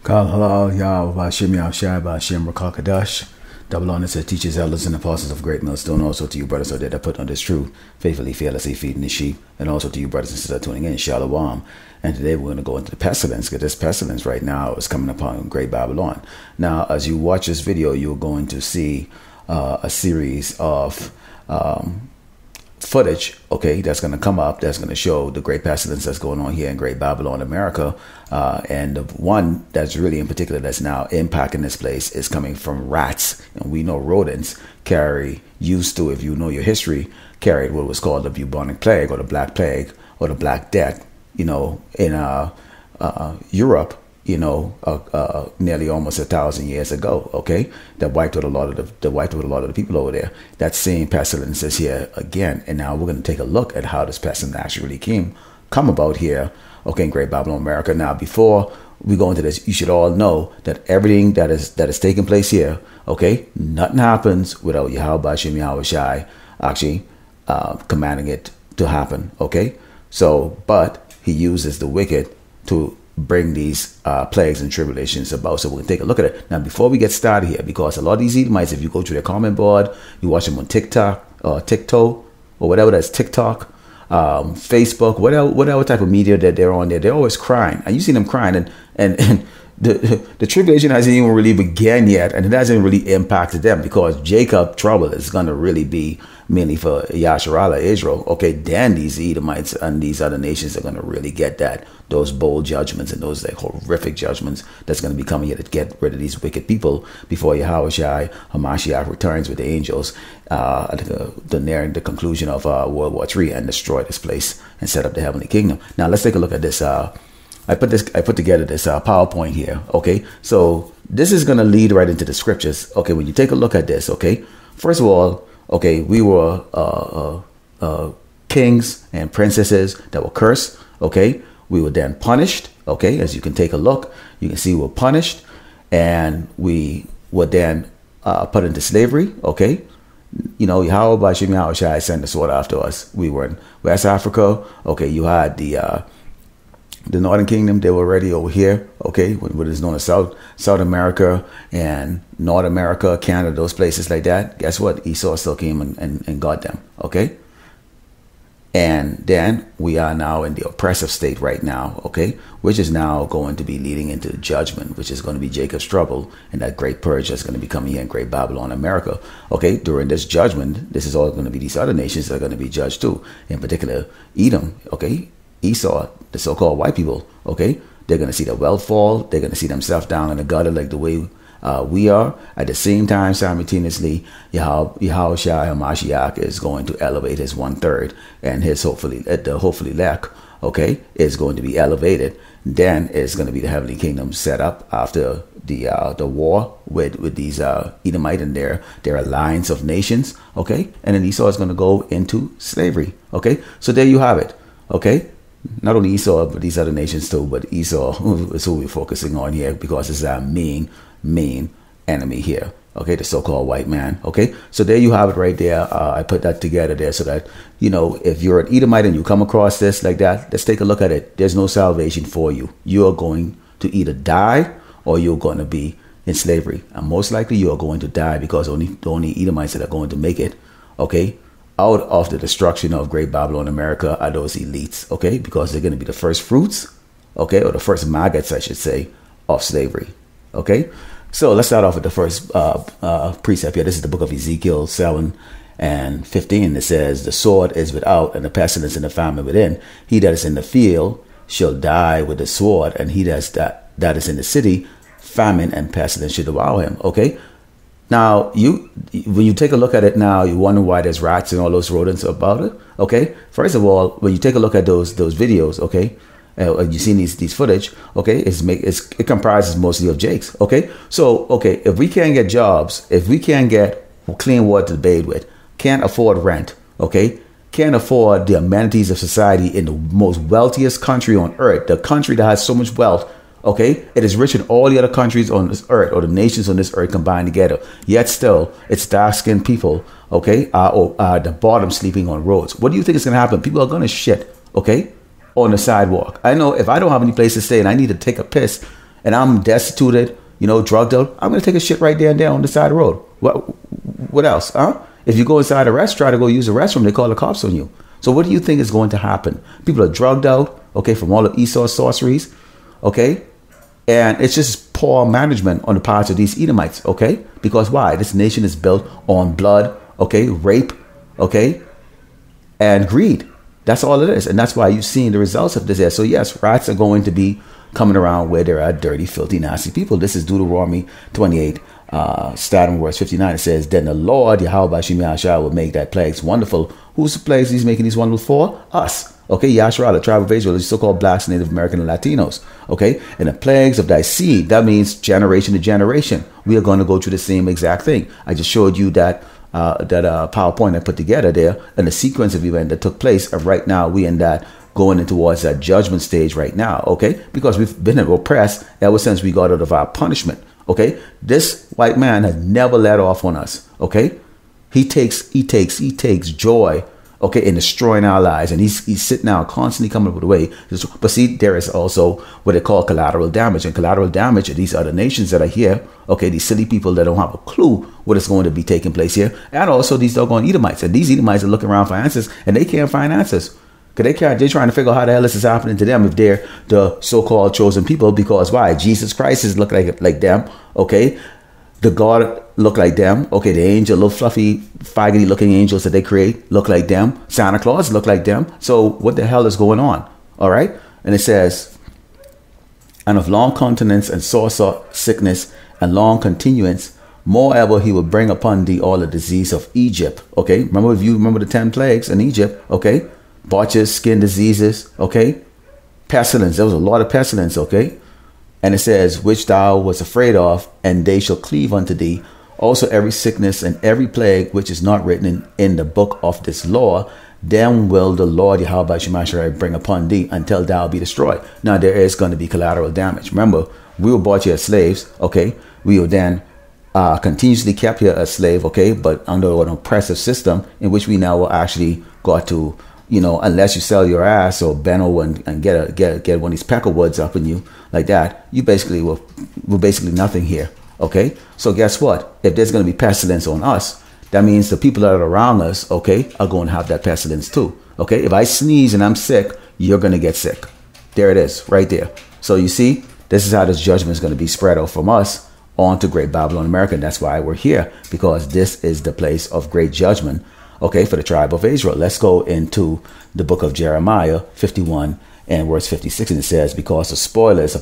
Kal halal yah Vashim Yah Shai Bashim Rakakadash. Double honor to teachers, elders, and apostles of great millstone. Also to you, brothers out there that put on this truth, faithfully, fearlessly feeding the sheep. And also to you, brothers and sisters tuning in, Shalom. And today we're going to go into the pestilence, because this pestilence right now is coming upon Great Babylon. Now, as you watch this video, you're going to see a series of footage, okay, that's going to come up, that's going to show the great pestilence that's going on here in Great Babylon, America. And the one that's really in particular that's now impacting this place is coming from rats. And we know rodents used to, if you know your history, carried what was called the bubonic plague or the black plague or the black death, you know, in Europe, you know, nearly almost 1,000 years ago, okay, that wiped out a lot of the people over there. That same pestilence is here again, and now we're going to take a look at how this pestilence actually come about here, okay, in Great Babylon, America. Now, before we go into this, you should all know that everything that is taking place here, okay, nothing happens without Yahweh Bashim Yahweh Shai actually commanding it to happen, okay. So, but he uses the wicked to bring these plagues and tribulations about. So we're going to take a look at it. Now, before we get started here, because a lot of these Edomites, if you go to their comment board, you watch them on TikTok or TikTok or whatever that's TikTok, Facebook, whatever type of media that they're on there, they're always crying. And you see them crying, and the tribulation hasn't even really begun yet, and it hasn't really impacted them, because Jacob trouble is going to really be mainly for Yasharallah, Israel. Okay, then these Edomites and these other nations are going to really get those bold judgments and those like horrific judgments that's going to be coming here to get rid of these wicked people before Yahweh Shai Hamashiach returns with the angels nearing the conclusion of World War III and destroy this place and set up the heavenly kingdom. Now let's take a look at this. I put together this PowerPoint here. Okay, so this is going to lead right into the scriptures. Okay, when you take a look at this, okay, first of all, okay, we were kings and princesses that were cursed. Okay, we were then punished. Okay, as you can take a look, you can see we were punished, and we were then put into slavery. Okay, you know, Yahweh Bashim Yahweh Shai sent the sword after us. We were in West Africa. Okay, you had the Northern Kingdom, they were already over here, okay, what is known as South America and North America, Canada, those places like that. Guess what? Esau still came and got them, okay? And then we are now in the oppressive state right now, okay, which is now going to be leading into the judgment, which is going to be Jacob's trouble and that great purge that's going to be coming here in Great Babylon, America, okay? During this judgment, this is all going to be these other nations that are going to be judged too, in particular Edom, okay? Esau, the so-called white people, okay, they're going to see the wealth fall. They're going to see themselves down in the gutter like the way we are. At the same time, simultaneously, Yahweh Shai Hamashiach is going to elevate his 1/3, and his hopefully elect, okay, is going to be elevated. Then it's going to be the heavenly kingdom set up after the war with these Edomite and their alliance of nations, okay, and then Esau is going to go into slavery, okay. So there you have it, okay. Not only Esau, but these other nations too, but Esau is who we're focusing on here, because it's our main enemy here, okay, the so-called white man, okay. So there you have it right there. I put that together there so that, you know, if you're an Edomite and you come across this like that, let's take a look at it. There's no salvation for you. You are going to either die or you're going to be in slavery, and most likely you are going to die, because the only Edomites that are going to make it, okay, out of the destruction of Great Babylon, America, are those elites, okay, because they're going to be the first fruits, okay, or the first maggots, I should say, of slavery, okay. So let's start off with the first precept here. This is the book of Ezekiel 7:15. It says, "The sword is without, and the pestilence and the famine within. He that is in the field shall die with the sword, and he that is in the city, famine and pestilence should devour him." Okay. Now, when you take a look at it now, you wonder why there's rats and all those rodents about it. Okay, first of all, when you take a look at those videos, okay, you've seen these footage, okay, it comprises mostly of jakes. Okay, so okay, if we can't get jobs, if we can't get clean water to bathe with, can't afford rent, okay, can't afford the amenities of society in the most wealthiest country on earth, the country that has so much wealth. Okay, it is rich in all the other countries on this earth, or the nations on this earth combined together. Yet still, it's dark-skinned people, okay, are the bottom sleeping on roads. What do you think is going to happen? People are going to shit, okay, on the sidewalk. I know if I don't have any place to stay and I need to take a piss and I'm destituted, drugged out, I'm going to take a shit right there and there on the side of the road. What else? Huh? If you go inside a restaurant, try to go use a restroom, they call the cops on you. So what do you think is going to happen? People are drugged out, okay, from all of Esau's sorceries, okay? And it's just poor management on the parts of these Edomites, okay? Because why? This nation is built on blood, okay, rape, okay, and greed. That's all it is. And that's why you've seen the results of this there. So yes, rats are going to be coming around where there are dirty, filthy, nasty people. This is Deuteronomy 28, starting verse 59. It says, then the Lord, Yahweh Bashem Yahshua, will make that plagues wonderful. Who's the plagues he's making these wonderful for? Us. Okay, Yahshua, the tribe of Israel, the so-called blacks, Native American, and Latinos. Okay, and the plagues of thy seed, that means generation to generation. We are going to go through the same exact thing. I just showed you that PowerPoint I put together there and the sequence of event that took place. And right now we in that going in towards that judgment stage right now. Okay, because we've been oppressed ever since we got out of our punishment. Okay, this white man has never let off on us. Okay, he takes joy, okay, in destroying our lives, and he's sitting now constantly coming up with a way. But see, there is also what they call collateral damage, and collateral damage are these other nations that are here, okay, these silly people that don't have a clue what is going to be taking place here, and also these doggone Edomites, and these Edomites are looking around for answers, and they can't find answers. Because they're trying to figure out how the hell this is happening to them if they're the so-called chosen people. Because why? Jesus Christ is looking like them, okay? The God look like them, okay? The angel, little fluffy, faggoty looking angels that they create look like them. Santa Claus look like them. So what the hell is going on? All right? And it says, and of long continence and sore sickness and long continuance, moreover, he will bring upon thee all the disease of Egypt. Okay? Remember the 10 plagues in Egypt, okay? Botches, skin diseases, okay? Pestilence. There was a lot of pestilence, okay? And it says, which thou was afraid of, and they shall cleave unto thee. Also every sickness and every plague which is not written in the book of this law, then will the Lord Yahweh Shemashai bring upon thee until thou be destroyed. Now there is going to be collateral damage. Remember, we were bought here as slaves, okay? We were then continuously kept here as slave, okay? But under an oppressive system in which we now actually got to, unless you sell your ass or bend over and get one of these peckerwoods up in you like that, you basically we're basically nothing here. Okay, so guess what? If there's going to be pestilence on us, that means the people that are around us, okay, are going to have that pestilence too. Okay, if I sneeze and I'm sick, you're going to get sick. There it is, right there. So you see, this is how this judgment is going to be spread out from us on to Great Babylon, America. And that's why we're here, because this is the place of great judgment. Okay, for the tribe of Israel. Let's go into the book of Jeremiah 51 and verse 56. And it says, because the spoiler is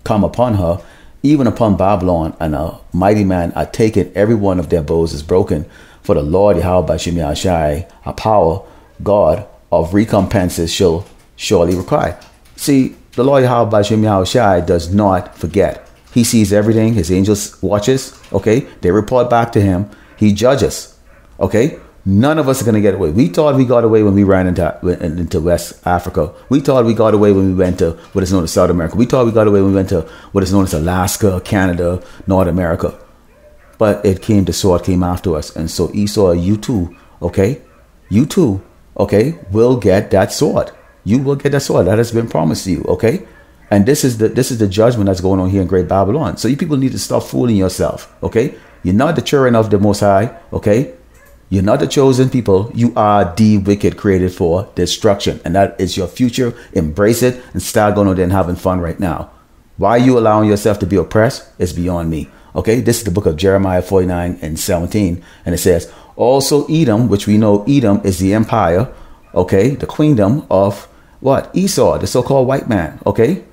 come upon her, even upon Babylon, and a mighty man are taken, every one of their bows is broken. For the Lord Yahweh Bashem Yahshai, a power, God of recompenses shall surely require. See, the Lord Yahweh Bashem Yahshai does not forget. He sees everything. His angels watches. Okay, they report back to him. He judges. Okay. None of us are going to get away. We thought we got away when we ran into West Africa. We thought we got away when we went to what is known as South America. We thought we got away when we went to what is known as Alaska, Canada, North America. But the sword came after us. And so Esau, you too, okay? You too, okay, will get that sword. You will get that sword. That has been promised to you, okay? And this is the judgment that's going on here in Great Babylon. So you people need to stop fooling yourself, okay? You're not the children of the Most High, okay? You're not the chosen people. You are the wicked, created for destruction. And that is your future. Embrace it and start going out there and having fun right now. Why are you allowing yourself to be oppressed? It's beyond me. Okay, this is the book of Jeremiah 49 and 17. And it says, also Edom, which we know Edom is the empire, okay, the queendom of what? Esau, the so-called white man, okay?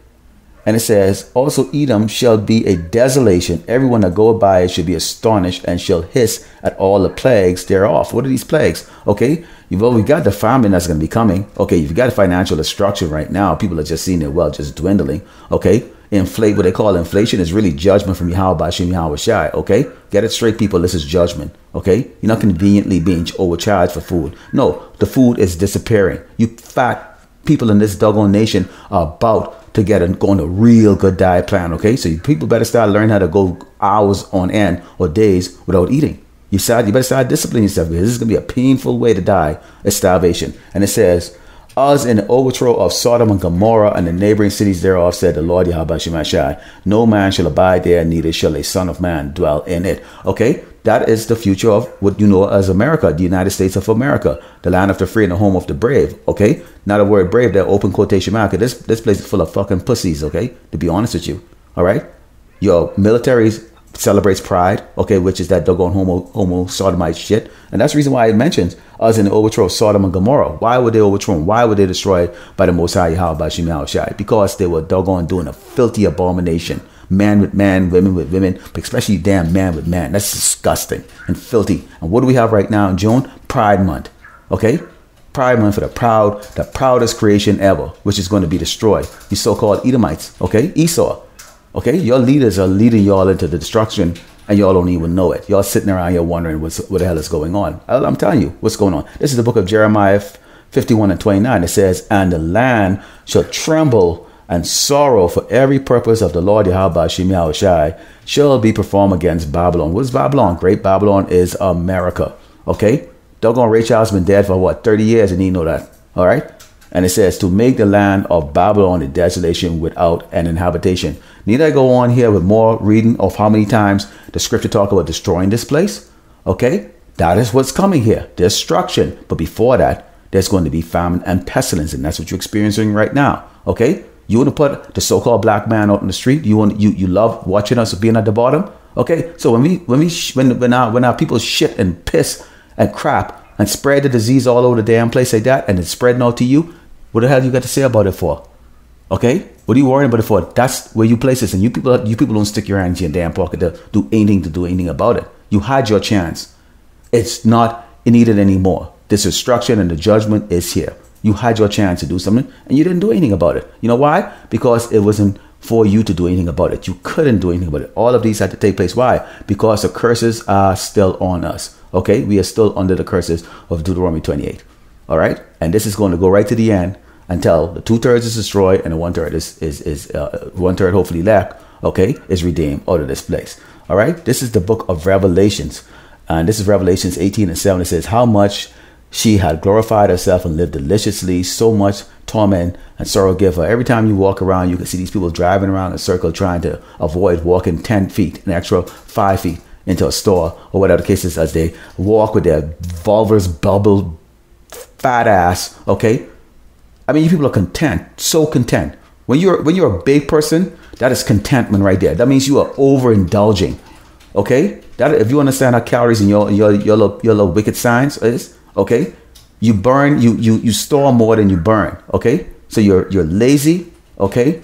And it says, also Edom shall be a desolation. Everyone that goeth by it shall be astonished and shall hiss at all the plagues thereof. What are these plagues? Okay, we got the famine that's going to be coming. Okay, you've got financial destruction right now. People are just seeing their wealth just dwindling. Okay, what they call inflation is really judgment from Yahweh Bashem Yahweh Shai. Okay, get it straight, people. This is judgment. Okay, you're not conveniently being overcharged for food. No, the food is disappearing. You fat people in this doggone nation are about to go on a real good diet plan. Okay, so people better start learning how to go hours on end or days without eating. You better start disciplining yourself, because this is going to be a painful way to die. It's starvation. And it says, As in the overthrow of Sodom and Gomorrah and the neighboring cities thereof, said the Lord Yahweh Shemashai, no man shall abide there, neither shall a son of man dwell in it. Okay, that is the future of what you know as America, the United States of America, the land of the free and the home of the brave. Okay, now the word brave, that open quotation mark. This place is full of fucking pussies. Okay, to be honest with you. All right, your military celebrates pride, okay, which is that doggone homo sodomite shit. And that's the reason why it mentions us in the overthrow of Sodom and Gomorrah. Why would they overthrow them? Why were they destroyed by the Most High Yahweh Bashim Yahushai? Because they were doggone doing a filthy abomination. Man with man, women with women, but especially damn man with man. That's disgusting and filthy. And what do we have right now in June? Pride Month. Okay? Pride Month for the proudest creation ever, which is going to be destroyed. These so-called Edomites, okay? Esau. Okay, your leaders are leading y'all into the destruction, and y'all don't even know it. Y'all sitting around here wondering what the hell is going on. I'm telling you what's going on. This is the book of Jeremiah 51 and 29. It says, and the land shall tremble and sorrow for every purpose of the Lord Yahweh Shem Yahushai shall be performed against Babylon. What is Babylon? Great Babylon is America. Okay, doggone Ray Charles been dead for what, 30 years, and he know that. All right. And it says, to make the land of Babylon a desolation without an inhabitation. Need I go on here with more reading of how many times the scripture talk about destroying this place? Okay, that is what's coming here. Destruction. But before that, there's going to be famine and pestilence. And that's what you're experiencing right now. Okay, you want to put the so-called black man out in the street? You love watching us being at the bottom? Okay, so when our people shit and piss and crap and spread the disease all over the damn place like that, and it's spreading out to you, what the hell you got to say about it for? Okay? What are you worrying about it for? That's where you place this. And you people don't stick your hands in your damn pocket to do anything about it. You had your chance. It's not needed anymore. This destruction and the judgment is here. You had your chance to do something and you didn't do anything about it. You know why? Because it wasn't for you to do anything about it. You couldn't do anything about it. All of these had to take place. Why? Because the curses are still on us. Okay? We are still under the curses of Deuteronomy 28. All right, and this is going to go right to the end until the 2/3 is destroyed and the 1/3 is 1/3 hopefully left. Okay, is redeemed out of this place. All right, this is the book of Revelations, and this is Revelations 18 and 7. It says, how much she had glorified herself and lived deliciously, so much torment and sorrow give her. Every time you walk around, you can see these people driving around in a circle trying to avoid walking 10 feet, an extra 5 feet into a store or whatever the case is, as they walk with their vulvas bubble fat ass. Okay, I mean, you people are content, so content. When you're a big person, that is contentment right there. That means you are overindulging. Okay, that if you understand how calories in your little wicked science is, okay, you burn, you store more than you burn. Okay, so you're lazy, okay,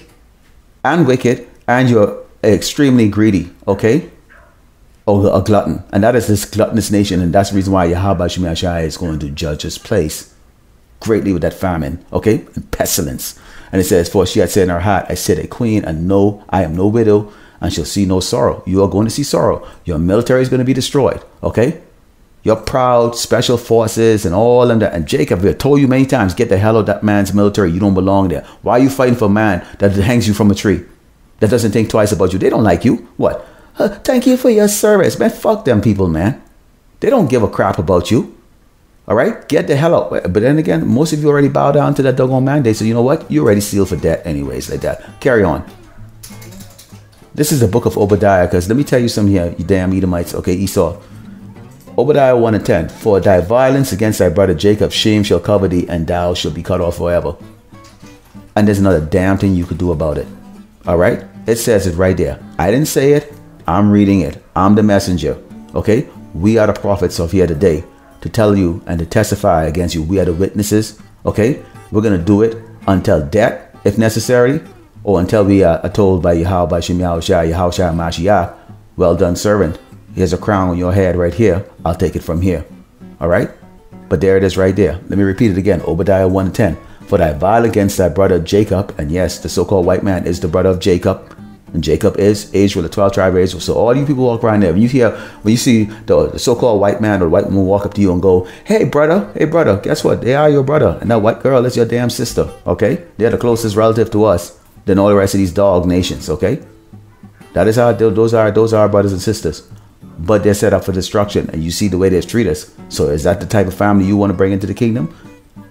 and wicked, and you're extremely greedy. Okay, or a glutton, and that is this gluttonous nation, and that's the reason why Yahweh Shemashai is going to judge this place greatly with that famine, okay, and pestilence. And it says, for she had said in her heart, I said a queen, and no, I am no widow, and shall see no sorrow. You are going to see sorrow. Your military is going to be destroyed, okay? Your proud special forces and all of that. And Jacob, we have told you many times, get the hell out of that man's military. You don't belong there. Why are you fighting for a man that hangs you from a tree, that doesn't think twice about you? They don't like you. What? Thank you for your service, man. Fuck them people, man. They don't give a crap about you. All right, get the hell out. But then again, most of you already bow down to that doggone mandate. So you know what? You're already sealed for death anyways, like that. Carry on. This is the book of Obadiah, because let me tell you something here, you damn Edomites. Okay, Esau. Obadiah 1 and 10. For thy violence against thy brother Jacob, shame shall cover thee, and thou shalt be cut off forever. And there's another damn thing you could do about it. All right? It says it right there. I didn't say it. I'm reading it. I'm the messenger. Okay? We are the prophets of here today to tell you and to testify against you. We are the witnesses. Okay? We're going to do it until death, if necessary, or until we are told by Yahweh, by Shem Yahushai, Yahushai Mashiach, well done, servant. Here's a crown on your head right here. I'll take it from here. All right? But there it is right there. Let me repeat it again. Obadiah 1 and 10. For thy violence against thy brother Jacob, and yes, the so-called white man is the brother of Jacob, and Jacob is Israel, the 12 tribe of Israel. So all you people walk around there, when you see the so-called white man or the white woman walk up to you and go, hey brother, guess what? They are your brother. And that white girl is your damn sister. Okay? They're the closest relative to us than all the rest of these dog nations. Okay? That is how those are our brothers and sisters. But they're set up for destruction, and you see the way they treat us. So is that the type of family you want to bring into the kingdom?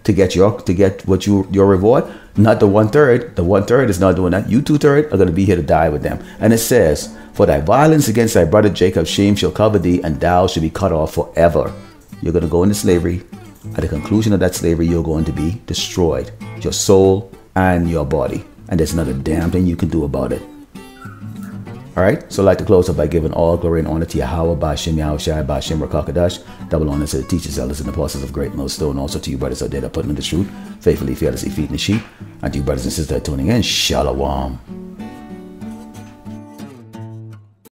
to get what your reward. Not the 1/3. The 1/3 is not doing that. You 2/3 are going to be here to die with them. And it says, for thy violence against thy brother Jacob, shame shall cover thee, and thou shalt be cut off forever. You're going to go into slavery. At the conclusion of that slavery, you're going to be destroyed, your soul and your body. And there's not a damn thing you can do about it. All right, so I'd like to close up by giving all glory and honor to Yahweh, Ba'ashem Yahushai, Ba'ashem Rakakadash. Double honor to the teachers, elders, and apostles of great millstone. Also to you brothers out there that putting in the truth, faithfully, fearlessly feeding the sheep. And to you brothers and sisters that are tuning in, Shalom.